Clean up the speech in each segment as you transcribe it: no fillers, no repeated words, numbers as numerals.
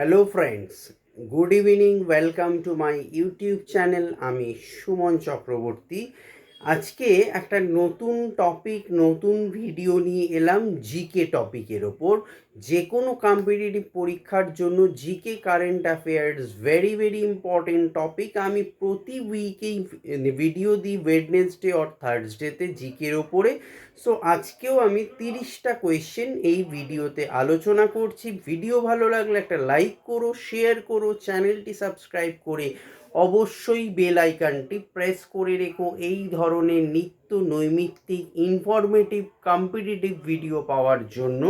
Hello friends, good evening, welcome to my YouTube channel. আমি সুমন চক্রবর্তী। আজকে একটা নতুন টপিক, নতুন ভিডিও নিয়ে এলাম জিকে টপিকের ওপর। যে কোনো কম্পিটিটিভ পরীক্ষার জন্য GK current affairs very very important topic. আমি প্রতি উইকেই ভিডিও দিই, ওয়েডনেসডে অর থার্সডেতে জিকের ওপরে। সো আজকেও আমি 30টা কোয়েশ্চেন এই ভিডিওতে আলোচনা করছি। ভিডিও ভালো লাগলে একটা লাইক করো, শেয়ার করো, চ্যানেলটি সাবস্ক্রাইব করে অবশ্যই বেল আইকনটি প্রেস করে রেখো এই ধরনের নিত্য নৈমিত্তিক ইনফরমেটিভ কম্পিটিটিভ ভিডিও পাওয়ার জন্য।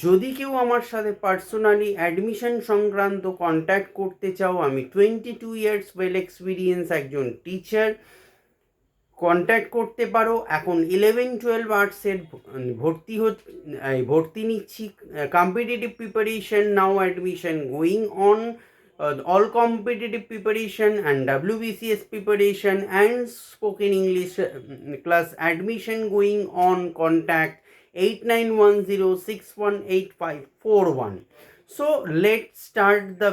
যদি কেউ আমার সাথে পার্সোনালি অ্যাডমিশন সংক্রান্ত কন্ট্যাক্ট করতে চাও, আমি 22 ইয়ার্স ওয়েল এক্সপিরিয়েন্স একজন টিচার, কন্ট্যাক্ট করতে পারো। এখন 11-12 আর্টসের ভর্তি নিচ্ছি। Competitive preparation now, admission going on, all competitive preparation and WBCS preparation and spoken English class admission going on. Contact 8910618541. So let's start the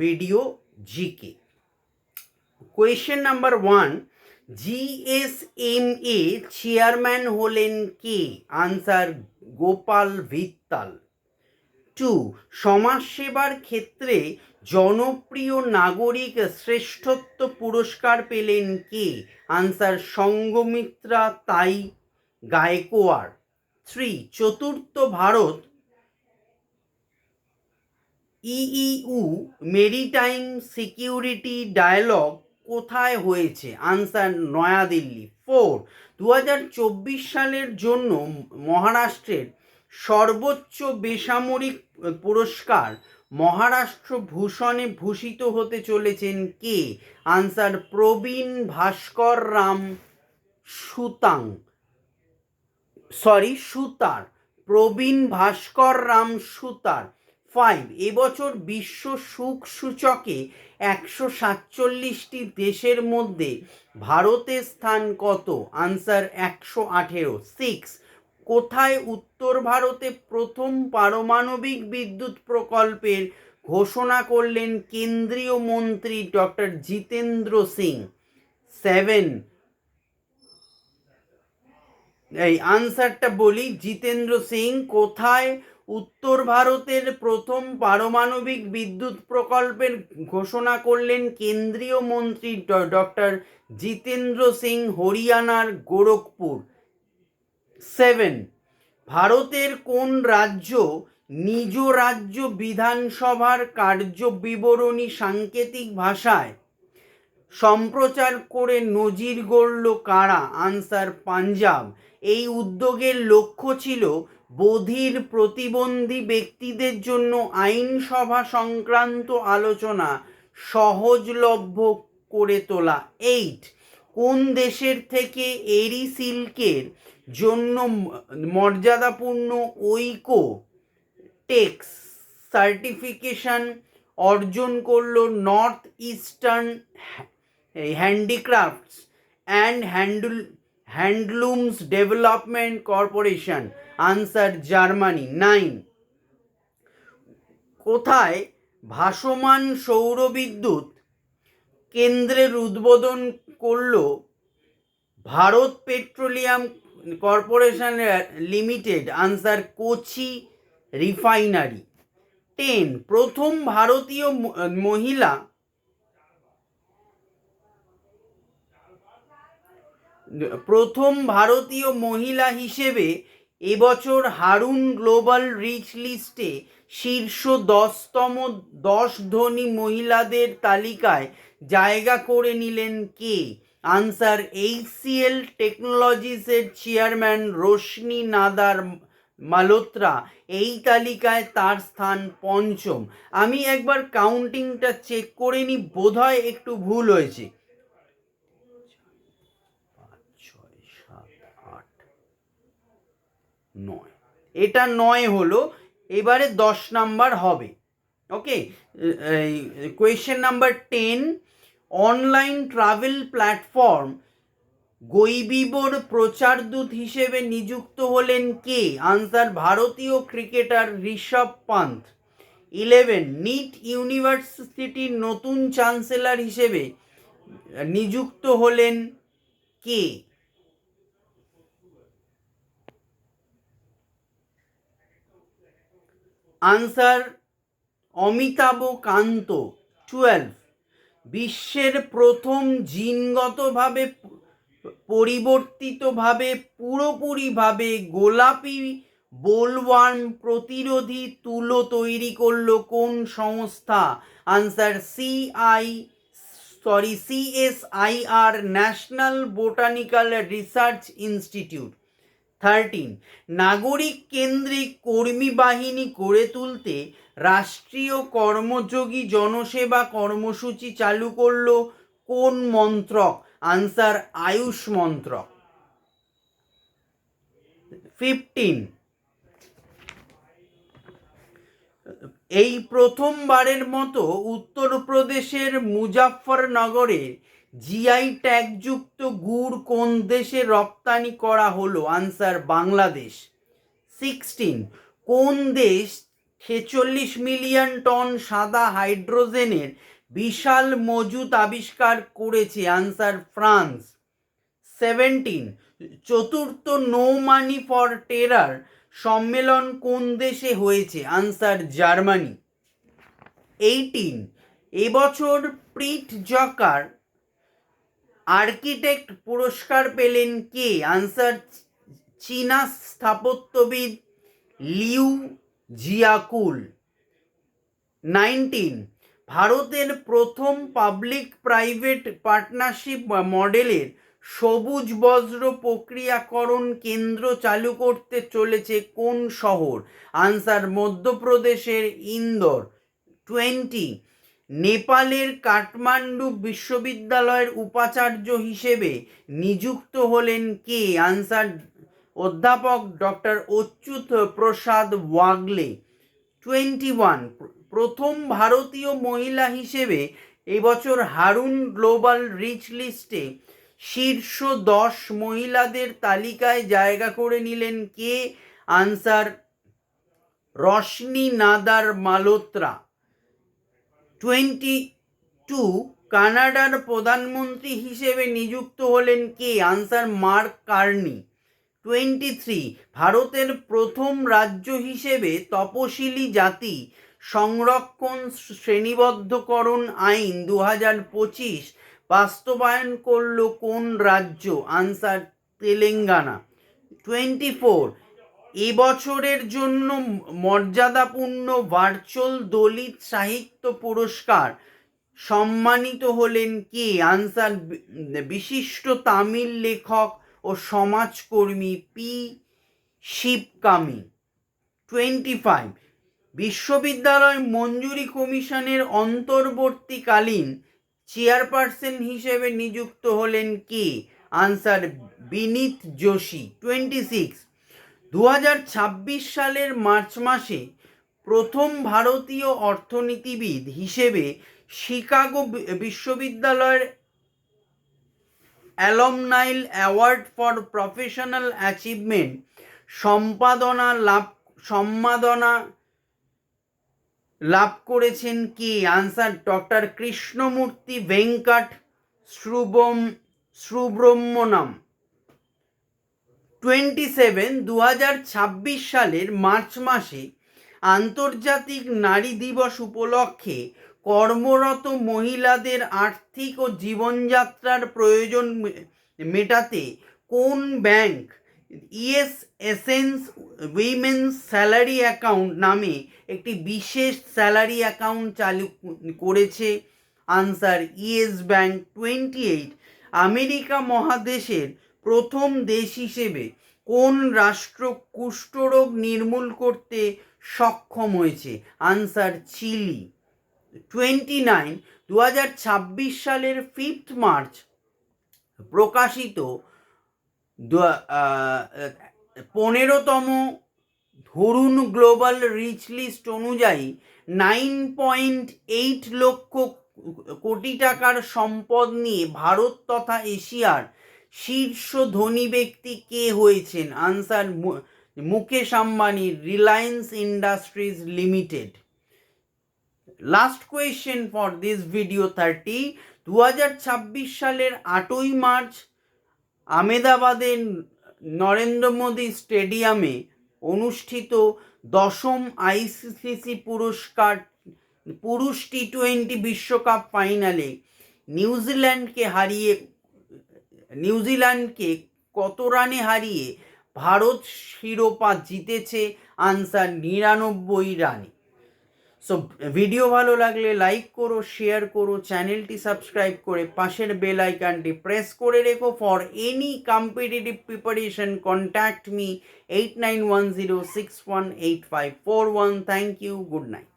video. GK question number 1, GSMA chairman হলেন কে? Answer Gopal ভিত্তাল। 2, সমাজসেবার ক্ষেত্রে জনপ্রিয় নাগরিক শ্রেষ্ঠত্ব পুরস্কার পেলেন কে? Answer Sanghamitra তাই গায়কোয়াড়। 3, চতুর্থ Bharat EU maritime security dialogue কোথায় হয়েছে? আনসার নয়াদিল্লি। 4, 2024 সালের জন্য মহারাষ্ট্রের সর্বোচ্চ বেসামরিক পুরস্কার মহারাষ্ট্র ভূষণে ভূষিত হতে চলেছেন কে? আনসার প্রবীণ ভাস্কর রাম সুতার। প্রবীণ ভাস্কর রাম সুতার। 5, এবছর বিশ্ব সুখ সূচকে 147টি দেশের মধ্যে ভারতের স্থান কত? আনসার 118। 6, কোথায় উত্তর ভারতে প্রথম পারমাণবিক বিদ্যুৎ প্রকল্পের ঘোষণা করলেন কেন্দ্রীয় মন্ত্রী ডক্টর জিতেন্দ্র সিং? 7, এই আনসারটা বলি, জিতেন্দ্র সিং কোথায় উত্তর ভারতের প্রথম পারমাণবিক বিদ্যুৎ প্রকল্পের ঘোষণা করলেন কেন্দ্রীয় মন্ত্রী ডক্টর জিতেন্দ্র সিং? হরিয়ানার গোরখপুর। 7, ভারতের কোন রাজ্য নিজ রাজ্য বিধানসভার কার্য বিবরণী সাংকেতিক ভাষায় সম্প্রচার করে নজির গড়ল কারা? আনসার পাঞ্জাব। এই উদ্যোগের লক্ষ্য ছিল বধির প্রতিবন্ধী ব্যক্তিদের জন্য আইনসভা সংক্রান্ত আলোচনা সহজলভ্য করে তোলা। 8, কোন দেশের থেকে এরি সিল্কের জন্য মর্যাদাপূর্ণ ঐক্য টেক্স সার্টিফিকেশন অর্জন করল North Eastern Handicrafts and Handlooms Development Corporation? Answer Germany. 9, কোথায় ভাসমান সৌরবিদ্যুৎ কেন্দ্রের উদ্বোধন করল Bharat Petroleum Corporation Limited? Answer Kochi Refinery. 10, প্রথম ভারতীয় মহিলা হিসেবে এবছর হারুন গ্লোবাল রিচ লিস্টে শীর্ষ 10 ধনী মহিলাদের তালিকায় জায়গা করে নিলেন কে? আনসার HCL টেকনোলজিসের চেয়ারম্যান রোশনি নাদার মালহোত্রা। এই তালিকায় তার স্থান 5ম। আমি একবার কাউন্টিংটা চেক করে নিই, বোধহয় একটু ভুল হয়েছে। 9, এটা 9 হলো। এবারে 10 নাম্বার হবে। Okay, question number 10, online travel platform গৈবিবোর প্রচারদূত হিসেবে নিযুক্ত হলেন কে? আনসার ভারতীয় ক্রিকেটার ঋষভ পান্ত। 11, নিট ইউনিভার্সিটির নতুন চ্যান্সেলর হিসেবে নিযুক্ত হলেন কে? আনসার অমিতাভ কান্ত। 12, বিশ্বের প্রথম জিনগতভাবে পরিবর্তিতভাবে পুরোপুরিভাবে গোলাপি বোলওয়ার্ম প্রতিরোধী তুলো তৈরি করলো কোন সংস্থা? Answer CSIR, national botanical research institute. 13, নাগরিক কেন্দ্রিক কর্মী বাহিনী গড়ে তুলতে রাষ্ট্রীয় কর্মযোগী জনসেবা কর্মসূচি চালু করল কোন মন্ত্রক? আনসার আয়ুষ মন্ত্রক। 15, এই প্রথমবারের মতো উত্তরপ্রদেশের মুজাফফরনগরে জিআই ট্যাগযুক্ত গুড় কোন দেশে রপ্তানি করা হলো? আনসার বাংলাদেশ। 16, কোন দেশ 46 মিলিয়ন টন সাদা হাইড্রোজেনের বিশাল মজুত আবিষ্কার করেছে? Answer France. 17, চতুর্থ নো মানি ফর টেরার সম্মেলন কোন দেশে হয়েছে? Answer Germany. 18, এবছর প্রিট জকার আর্কিটেক্ট পুরস্কার পেলেন কে? আনসার চীনা স্থাপত্যবিদ লিউ জিয়াকুল। 19, ভারতের প্রথম পাবলিক প্রাইভেট পার্টনারশিপ মডেলের সবুজ বজ্র প্রক্রিয়াকরণ কেন্দ্র চালু করতে চলেছে কোন শহর? আনসার মধ্যপ্রদেশের ইন্দোর। 20, নেপালের কাঠমান্ডু বিশ্ববিদ্যালয়ের উপাচার্য হিসেবে নিযুক্ত হলেন কে? আনসার অধ্যাপক ডক্টর অচ্যুত প্রসাদ ওয়াগলে। 21, প্রথম ভারতীয় মহিলা হিসেবে এবছর হারুন গ্লোবাল রিচ লিস্টে শীর্ষ 10 মহিলাদের তালিকায় জায়গা করে নিলেন কে? আনসার রশনি নাদার মালহোত্রা। 22, কানাডার প্রধানমন্ত্রী হিসেবে নিযুক্ত হলেন কে? Answer mark Carney. 23, ভারতের প্রথম রাজ্য হিসেবে তপশিলি জাতি সংরক্ষণ শ্রেণীবদ্ধকরণ আইন 2025 বাস্তবায়ন করল কোন রাজ্য? আনসার তেলেঙ্গানা। 24, এবছরের জন্য মর্যাদাপূর্ণ ভার্চুয়াল দলিত সাহিত্য পুরস্কার সম্মানিত হলেন কে? আনসার বিশিষ্ট তামিল লেখক ও সমাজকর্মী পি শিবকামি। 25, বিশ্ববিদ্যালয় মঞ্জুরি কমিশনের অন্তর্বর্তীকালীন চেয়ারপারসন হিসেবে নিযুক্ত হলেন কে? আনসার বিনীত যোশী। 26, 2026 সালের মার্চ মাসে প্রথম ভারতীয় অর্থনীতিবিদ হিসেবে শিকাগো বিশ্ববিদ্যালয়ের alumni award for professional achievement সম্মাননা লাভ করেছেন কে? Answer doctor Krishnamurthy Venkat Subramanian. 27, 2026 সালের মার্চ মাসে আন্তর্জাতিক নারী দিবস উপলক্ষে কর্মরত মহিলাদের আর্থিক ও জীবনযাত্রার প্রয়োজন মেটাতে কোন bank yes essence women's salary account নামে একটি বিশেষ স্যালারি অ্যাকাউন্ট চালু করেছে? Answer yes bank. 28, আমেরিকা মহাদেশের প্রথম দেশ হিসেবে কোন রাষ্ট্র কুষ্ঠরোগ নির্মূল করতে সক্ষম হয়েছে? Answer chilli. 29, 2026 সালের 5 মার্চ প্রকাশিত 15তম ধরুন গ্লোবাল রিচ লিস্ট অনুযায়ী 9.8 লক্ষ কোটি টাকার সম্পদ নিয়ে ভারত তথা এশিয়ার শীর্ষ ধনী ব্যক্তি কে হয়েছেন? Answer Mukesh Ambani, Reliance industries limited. Last question for this video 2026 সালের 8ই মার্চ আহমেদাবাদের নরেন্দ্র মোদী স্টেডিয়ামে অনুষ্ঠিত 10ম আইসিসি পুরস্কার পুরুষ টি20 বিশ্বকাপ ফাইনালে নিউজিল্যান্ডকে কত রানে হারিয়ে ভারত শিরোপা জিতেছে? আনসার 99 রানে। সো ভিডিও ভালো লাগলে লাইক করো, শেয়ার করো, চ্যানেলটি সাবস্ক্রাইব করে পাশের বেল আইকনটি প্রেস করে রেখো। For any competitive preparation contact me 8910618541। Thank you, good night.